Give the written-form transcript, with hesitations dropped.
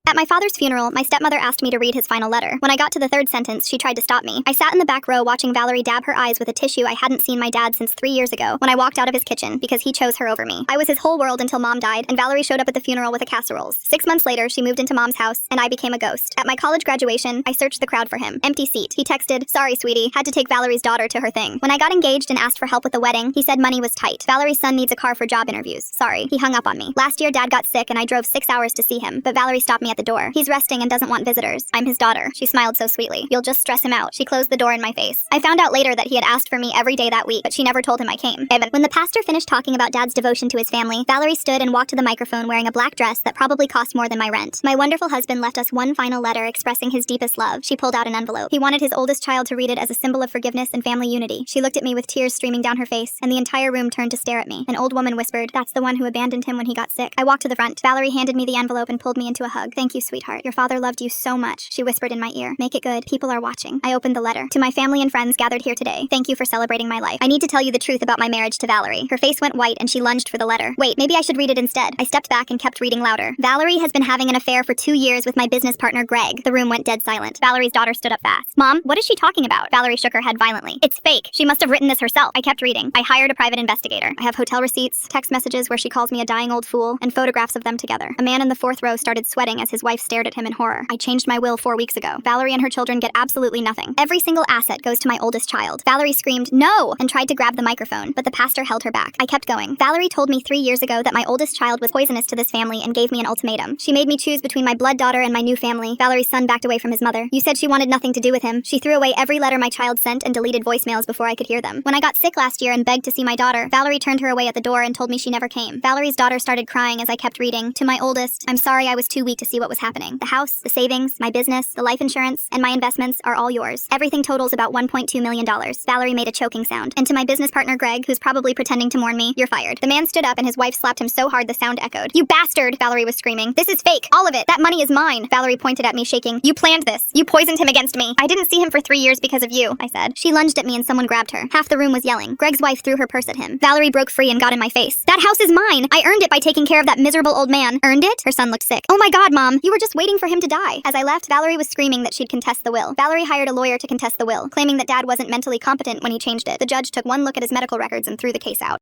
At my father's funeral, my stepmother asked me to read his final letter. When I got to the third sentence, she tried to stop me. I sat in the back row watching Valerie dab her eyes with a tissue I hadn't seen my dad since 3 years ago when I walked out of his kitchen because he chose her over me. I was his whole world until Mom died, and Valerie showed up at the funeral with a casseroles. 6 months later, she moved into Mom's house, and I became a ghost. At my college graduation, I searched the crowd for him. Empty seat. He texted, "Sorry, sweetie, had to take Valerie's daughter to her thing." When I got engaged and asked for help with the wedding, he said money was tight. Valerie's son needs a car for job interviews. Sorry. He hung up on me. Last year, Dad got sick, and I drove 6 hours to see him, but Valerie stopped me at the door. He's resting and doesn't want visitors. I'm his daughter. She smiled so sweetly. You'll just stress him out. She closed the door in my face. I found out later that he had asked for me every day that week, but she never told him I came. Evan. When the pastor finished talking about Dad's devotion to his family, Valerie stood and walked to the microphone wearing a black dress that probably cost more than my rent. My wonderful husband left us one final letter expressing his deepest love. She pulled out an envelope. He wanted his oldest child to read it as a symbol of forgiveness and family unity. She looked at me with tears streaming down her face, and the entire room turned to stare at me. An old woman whispered, "That's the one who abandoned him when he got sick." I walked to the front. Valerie handed me the envelope and pulled me into a hug. "Thank you, sweetheart. Your father loved you so much," she whispered in my ear. "Make it good. People are watching." I opened the letter. "To my family and friends gathered here today, thank you for celebrating my life. I need to tell you the truth about my marriage to Valerie." Her face went white and she lunged for the letter. "Wait, maybe I should read it instead." I stepped back and kept reading louder. "Valerie has been having an affair for 2 years with my business partner, Greg." The room went dead silent. Valerie's daughter stood up fast. "Mom, what is she talking about?" Valerie shook her head violently. "It's fake. She must have written this herself." I kept reading. "I hired a private investigator. I have hotel receipts, text messages where she calls me a dying old fool, and photographs of them together." A man in the fourth row started sweating as his wife stared at him in horror. "I changed my will 4 weeks ago. Valerie and her children get absolutely nothing. Every single asset goes to my oldest child." Valerie screamed, "No!" and tried to grab the microphone, but the pastor held her back. I kept going. "Valerie told me 3 years ago that my oldest child was poisonous to this family and gave me an ultimatum. She made me choose between my blood daughter and my new family." Valerie's son backed away from his mother. "You said she wanted nothing to do with him. She threw away every letter my child sent and deleted voicemails before I could hear them. When I got sick last year and begged to see my daughter, Valerie turned her away at the door and told me she never came." Valerie's daughter started crying as I kept reading. "To my oldest, I'm sorry I was too weak to see what was happening. The house, the savings, my business, the life insurance, and my investments are all yours. Everything totals about $1.2 million. Valerie made a choking sound. "And to my business partner Greg, who's probably pretending to mourn me, you're fired." The man stood up and his wife slapped him so hard the sound echoed. "You bastard!" Valerie was screaming. "This is fake! All of it! That money is mine!" Valerie pointed at me shaking. "You planned this! You poisoned him against me! I didn't see him for 3 years because of you," I said. She lunged at me and someone grabbed her. Half the room was yelling. Greg's wife threw her purse at him. Valerie broke free and got in my face. "That house is mine! I earned it by taking care of that miserable old man." "Earned it?" Her son looked sick. "Oh my God, Mom! You were just waiting for him to die." As I left, Valerie was screaming that she'd contest the will. Valerie hired a lawyer to contest the will, claiming that Dad wasn't mentally competent when he changed it. The judge took one look at his medical records and threw the case out.